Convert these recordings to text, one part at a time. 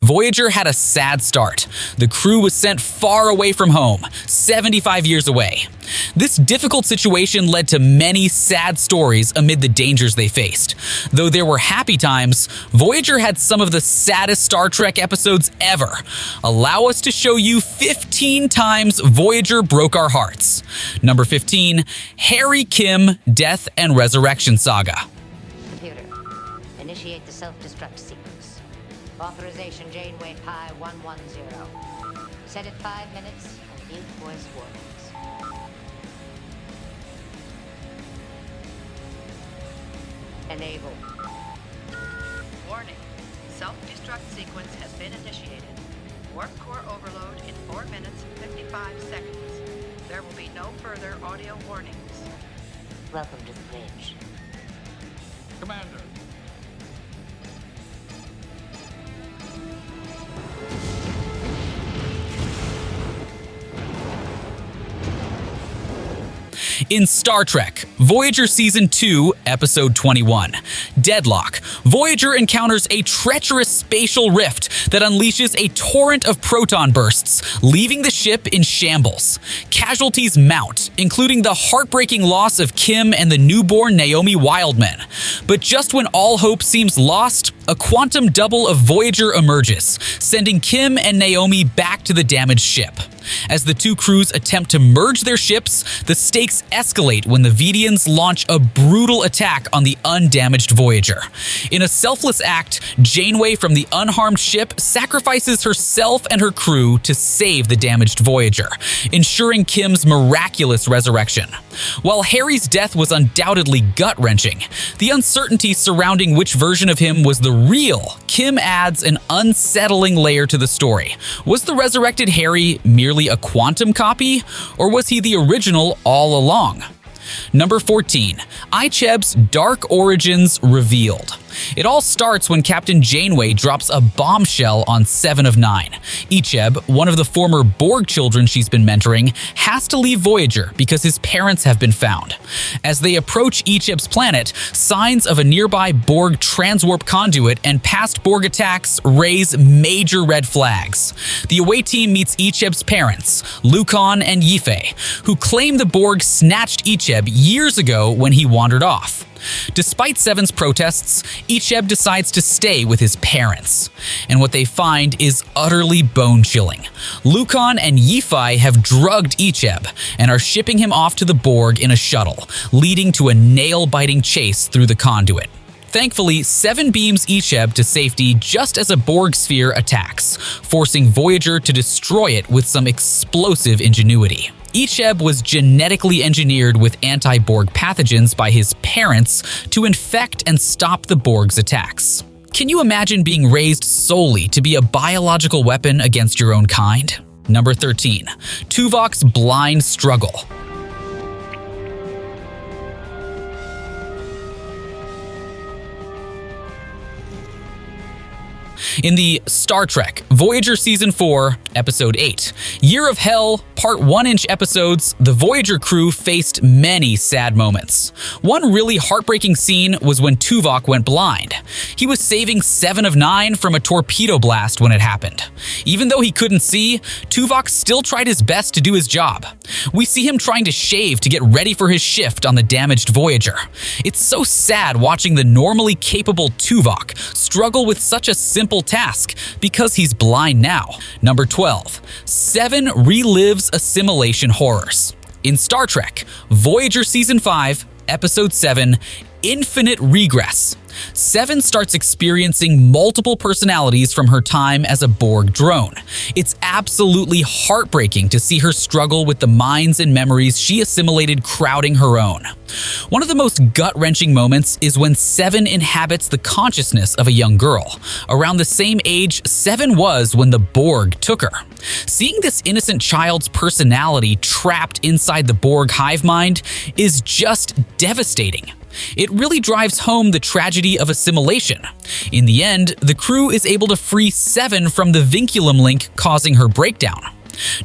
Voyager had a sad start. The crew was sent far away from home, 75 years away. This difficult situation led to many sad stories amid the dangers they faced. Though there were happy times, Voyager had some of the saddest Star Trek episodes ever. Allow us to show you 15 times Voyager broke our hearts. Number 15, Harry Kim Death and Resurrection Saga. Computer, initiate the self-destruct sequence. Authorization Janeway Pi 110. Set it 5 minutes and mute voice warnings. Enable. Warning. Self-destruct sequence has been initiated. Warp core overload in 4 minutes, 55 seconds. There will be no further audio warnings. Welcome to the bridge. Commander. In Star Trek, Voyager Season 2, Episode 21, Deadlock, Voyager encounters a treacherous spatial rift that unleashes a torrent of proton bursts, leaving the ship in shambles. Casualties mount, including the heartbreaking loss of Kim and the newborn Naomi Wildman. But just when all hope seems lost, a quantum double of Voyager emerges, sending Kim and Naomi back to the damaged ship. As the two crews attempt to merge their ships, the stakes escalate when the Vidians launch a brutal attack on the undamaged Voyager. In a selfless act, Janeway from the unharmed ship sacrifices herself and her crew to save the damaged Voyager, ensuring Kim's miraculous resurrection. While Harry's death was undoubtedly gut-wrenching, the uncertainty surrounding which version of him was the real Kim adds an unsettling layer to the story. Was the resurrected Harry merely a quantum copy, or was he the original all along? Number 14, Icheb's Dark Origins revealed. It all starts when Captain Janeway drops a bombshell on 7 of 9. Icheb, one of the former Borg children she's been mentoring, has to leave Voyager because his parents have been found. As they approach Icheb's planet, signs of a nearby Borg transwarp conduit and past Borg attacks raise major red flags. The away team meets Icheb's parents, Lucan and Yife, who claim the Borg snatched Icheb years ago when he wandered off. Despite Seven's protests, Icheb decides to stay with his parents. And what they find is utterly bone-chilling. Lucan and Yife have drugged Icheb and are shipping him off to the Borg in a shuttle, leading to a nail-biting chase through the conduit. Thankfully, Seven beams Icheb to safety just as a Borg sphere attacks, forcing Voyager to destroy it with some explosive ingenuity. Icheb was genetically engineered with anti-Borg pathogens by his parents to infect and stop the Borg's attacks. Can you imagine being raised solely to be a biological weapon against your own kind? Number 13, Tuvok's blind struggle. In the Star Trek, Voyager Season 4, Episode 8, Year of Hell, Part 1-inch episodes, the Voyager crew faced many sad moments. One really heartbreaking scene was when Tuvok went blind. He was saving 7 of 9 from a torpedo blast when it happened. Even though he couldn't see, Tuvok still tried his best to do his job. We see him trying to shave to get ready for his shift on the damaged Voyager. It's so sad watching the normally capable Tuvok struggle with such a simple task because he's blind now. Number 12, Seven relives assimilation horrors. In Star Trek, Voyager Season 5, Episode 7, Infinite Regress. Seven starts experiencing multiple personalities from her time as a Borg drone. It's absolutely heartbreaking to see her struggle with the minds and memories she assimilated crowding her own. One of the most gut-wrenching moments is when Seven inhabits the consciousness of a young girl, around the same age Seven was when the Borg took her. Seeing this innocent child's personality trapped inside the Borg hive mind is just devastating. It really drives home the tragedy of assimilation. In the end, the crew is able to free Seven from the vinculum link causing her breakdown.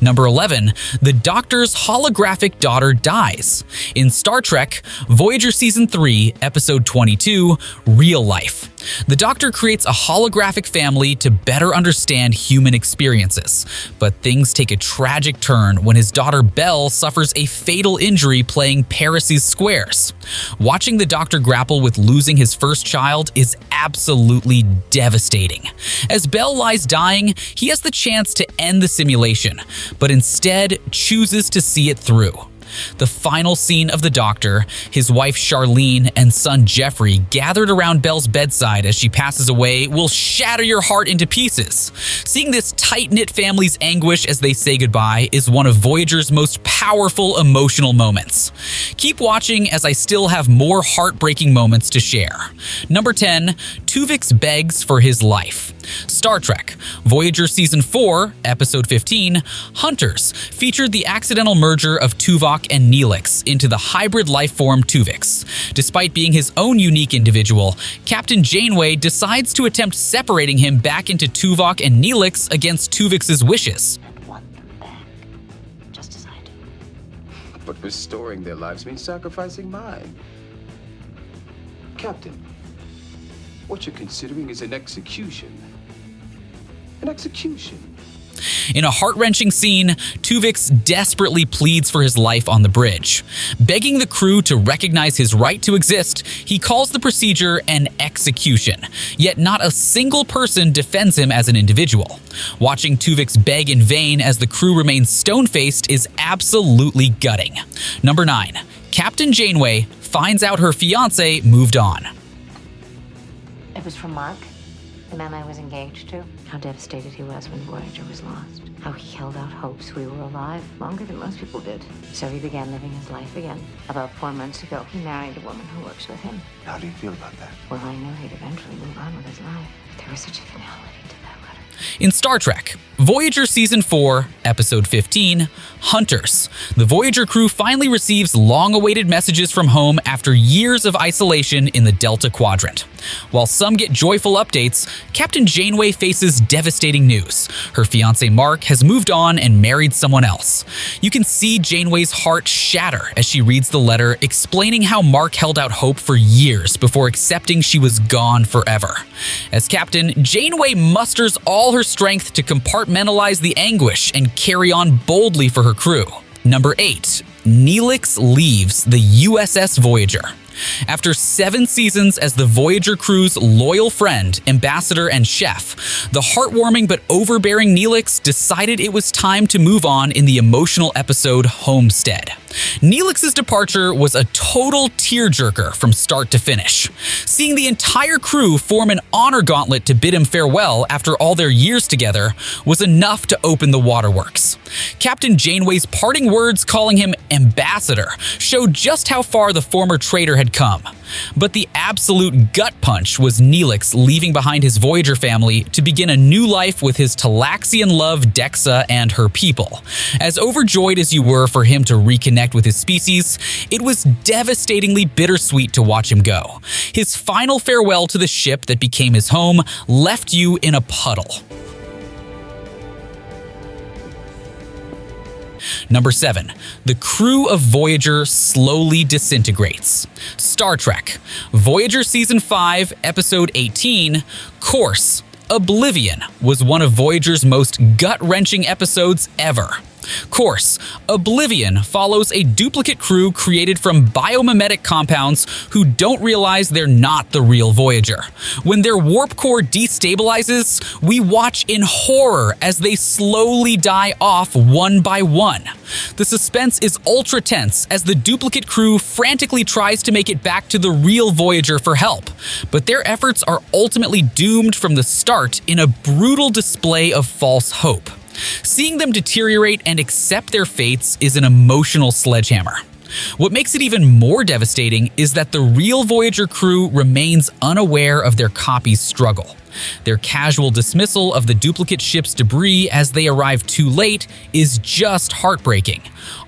Number 11, the Doctor's holographic daughter dies. In Star Trek, Voyager Season 3, Episode 22, Real Life. The Doctor creates a holographic family to better understand human experiences, but things take a tragic turn when his daughter Belle suffers a fatal injury playing Paris' squares. Watching the Doctor grapple with losing his first child is absolutely devastating. As Belle lies dying, he has the chance to end the simulation, but instead chooses to see it through. The final scene of the Doctor, his wife Charlene and son Jeffrey gathered around Belle's bedside as she passes away, will shatter your heart into pieces. Seeing this tight-knit family's anguish as they say goodbye is one of Voyager's most powerful emotional moments. Keep watching as I still have more heartbreaking moments to share. Number 10, Tuvok begs for his life. Star Trek, Voyager Season 4, Episode 15, Hunters, featured the accidental merger of Tuvok and Neelix into the hybrid life form Tuvok. Despite being his own unique individual, Captain Janeway decides to attempt separating him back into Tuvok and Neelix against Tuvok's wishes. Want them back, just as I do. But restoring their lives means sacrificing mine. Captain, what you're considering is an execution. An execution. In a heart-wrenching scene, Tuvok desperately pleads for his life on the bridge. Begging the crew to recognize his right to exist, he calls the procedure an execution, yet not a single person defends him as an individual. Watching Tuvok beg in vain as the crew remains stone-faced is absolutely gutting. Number 9. Captain Janeway finds out her fiancé moved on. It was from Mark, the man I was engaged to. How devastated he was when Voyager was lost. How he held out hopes we were alive longer than most people did. So he began living his life again. About 4 months ago, he married a woman who works with him. How do you feel about that? Well, I knew he'd eventually move on with his life. But there was such a finality to that letter. In Star Trek, Voyager Season 4, Episode 15, Hunters, the Voyager crew finally receives long-awaited messages from home after years of isolation in the Delta Quadrant. While some get joyful updates, Captain Janeway faces devastating news. Her fiancé Mark has moved on and married someone else. You can see Janeway's heart shatter as she reads the letter explaining how Mark held out hope for years before accepting she was gone forever. As captain, Janeway musters all her strength to compartmentalize the anguish and carry on boldly for her crew. Number 8. Neelix leaves the USS Voyager. After 7 seasons as the Voyager crew's loyal friend, ambassador, and chef, the heartwarming but overbearing Neelix decided it was time to move on in the emotional episode Homestead. Neelix's departure was a total tearjerker from start to finish. Seeing the entire crew form an honor gauntlet to bid him farewell after all their years together was enough to open the waterworks. Captain Janeway's parting words calling him ambassador showed just how far the former traitor had come. But the absolute gut punch was Neelix leaving behind his Voyager family to begin a new life with his Talaxian love Dexa and her people. As overjoyed as you were for him to reconnect with his species, it was devastatingly bittersweet to watch him go. His final farewell to the ship that became his home left you in a puddle. Number 7. The crew of Voyager slowly disintegrates. Star Trek, Voyager Season 5, Episode 18, Course, Oblivion was one of Voyager's most gut-wrenching episodes ever. Course, Oblivion follows a duplicate crew created from biomimetic compounds who don't realize they're not the real Voyager. When their warp core destabilizes, we watch in horror as they slowly die off one by one. The suspense is ultra tense as the duplicate crew frantically tries to make it back to the real Voyager for help, but their efforts are ultimately doomed from the start in a brutal display of false hope. Seeing them deteriorate and accept their fates is an emotional sledgehammer. What makes it even more devastating is that the real Voyager crew remains unaware of their copy's struggle. Their casual dismissal of the duplicate ship's debris as they arrive too late is just heartbreaking.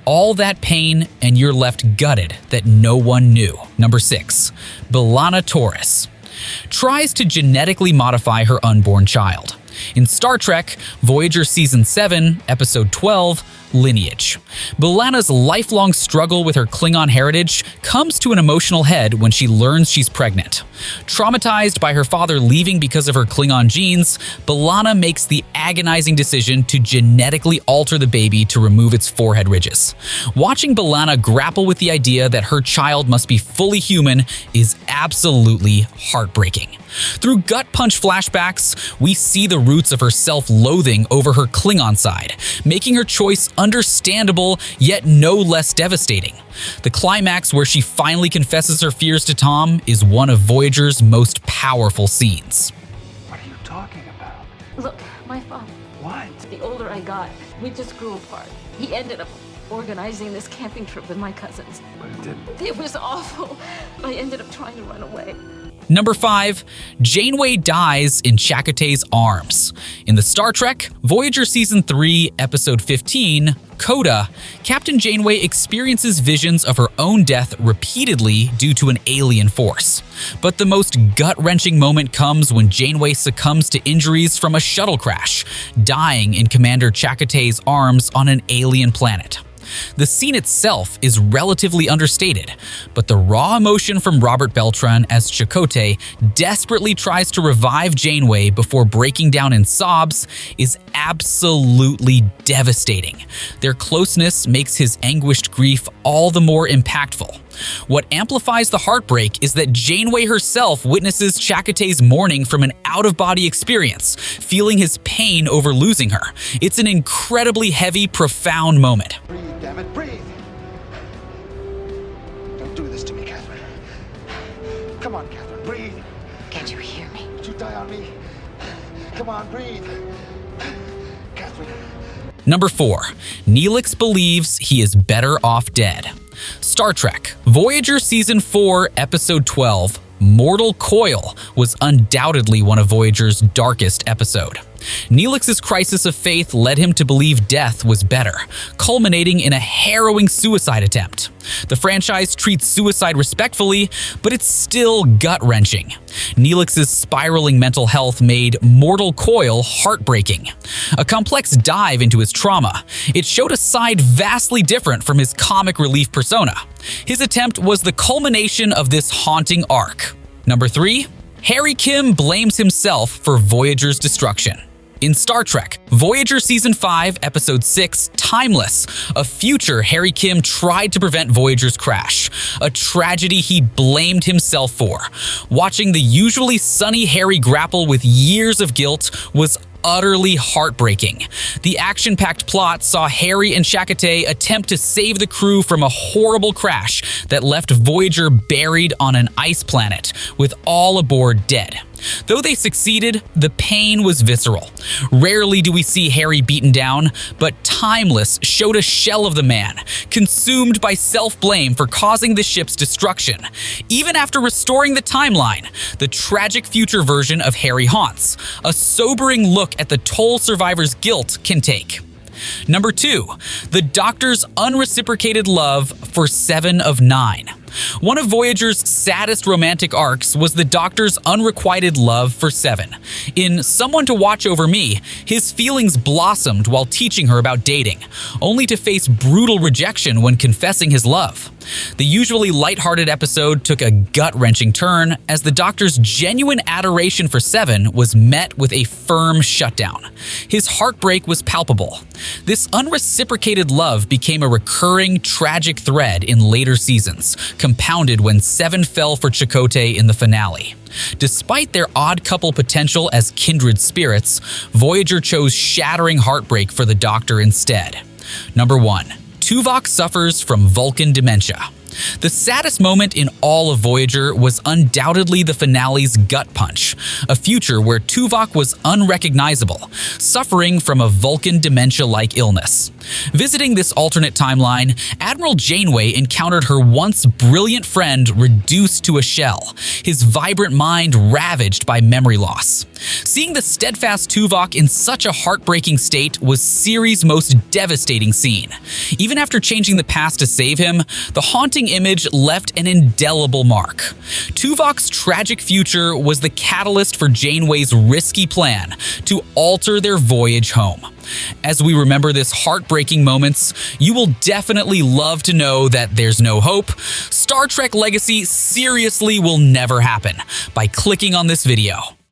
All that pain and you're left gutted that no one knew. Number 6. B'Elanna Torres tries to genetically modify her unborn child. In Star Trek, Voyager Season 7, Episode 12, Lineage. B'Elanna's lifelong struggle with her Klingon heritage comes to an emotional head when she learns she's pregnant. Traumatized by her father leaving because of her Klingon genes, B'Elanna makes the agonizing decision to genetically alter the baby to remove its forehead ridges. Watching B'Elanna grapple with the idea that her child must be fully human is absolutely heartbreaking. Through gut punch flashbacks, we see the roots of her self-loathing over her Klingon side, making her choice understandable yet no less devastating. The climax where she finally confesses her fears to Tom is one of Voyager's most powerful scenes. What are you talking about? Look, my father. What? The older I got, we just grew apart. He ended up organizing this camping trip with my cousins. But it didn't. It was awful. I ended up trying to run away. Number 5. Janeway dies in Chakotay's arms. In the Star Trek, Voyager Season 3, Episode 15, Coda, Captain Janeway experiences visions of her own death repeatedly due to an alien force. But the most gut-wrenching moment comes when Janeway succumbs to injuries from a shuttle crash, dying in Commander Chakotay's arms on an alien planet. The scene itself is relatively understated, but the raw emotion from Robert Beltran as Chakotay desperately tries to revive Janeway before breaking down in sobs is absolutely devastating. Their closeness makes his anguished grief all the more impactful. What amplifies the heartbreak is that Janeway herself witnesses Chakotay's mourning from an out-of-body experience, feeling his pain over losing her. It's an incredibly heavy, profound moment. Breathe, damn it, breathe! Don't do this to me, Catherine. Come on, Catherine, breathe! Can't you hear me? Don't you die on me! Come on, breathe! Catherine. Number 4. Neelix believes he is better off dead. Star Trek, Voyager Season 4, Episode 12, Mortal Coil was undoubtedly one of Voyager's darkest episodes. Neelix's crisis of faith led him to believe death was better, culminating in a harrowing suicide attempt. The franchise treats suicide respectfully, but it's still gut-wrenching. Neelix's spiraling mental health made Mortal Coil heartbreaking. A complex dive into his trauma, it showed a side vastly different from his comic relief persona. His attempt was the culmination of this haunting arc. Number 3. Harry Kim blames himself for Voyager's destruction. In Star Trek, Voyager Season 5, Episode 6, Timeless, a future Harry Kim tried to prevent Voyager's crash, a tragedy he blamed himself for. Watching the usually sunny Harry grapple with years of guilt was utterly heartbreaking. The action-packed plot saw Harry and Chakotay attempt to save the crew from a horrible crash that left Voyager buried on an ice planet, with all aboard dead. Though they succeeded, the pain was visceral. Rarely do we see Harry beaten down, but Timeless showed a shell of the man, consumed by self-blame for causing the ship's destruction. Even after restoring the timeline, the tragic future version of Harry haunts, a sobering look at the toll survivors' guilt can take. Number 2. The Doctor's unreciprocated love for 7 of 9. One of Voyager's saddest romantic arcs was the Doctor's unrequited love for 7. In Someone to Watch Over Me, his feelings blossomed while teaching her about dating, only to face brutal rejection when confessing his love. The usually lighthearted episode took a gut-wrenching turn as the Doctor's genuine adoration for 7 was met with a firm shutdown. His heartbreak was palpable. This unreciprocated love became a recurring, tragic thread in later seasons, compounded when 7 fell for Chakotay in the finale. Despite their odd couple potential as kindred spirits, Voyager chose shattering heartbreak for the Doctor instead. Number 1. Tuvok suffers from Vulcan dementia. The saddest moment in all of Voyager was undoubtedly the finale's gut punch, a future where Tuvok was unrecognizable, suffering from a Vulcan dementia-like illness. Visiting this alternate timeline, Admiral Janeway encountered her once brilliant friend reduced to a shell, his vibrant mind ravaged by memory loss. Seeing the steadfast Tuvok in such a heartbreaking state was series' most devastating scene. Even after changing the past to save him, the haunting lasting image left an indelible mark. Tuvok's tragic future was the catalyst for Janeway's risky plan to alter their voyage home. As we remember this heartbreaking moments, you will definitely love to know that there's no hope. Star Trek Legacy seriously will never happen by clicking on this video.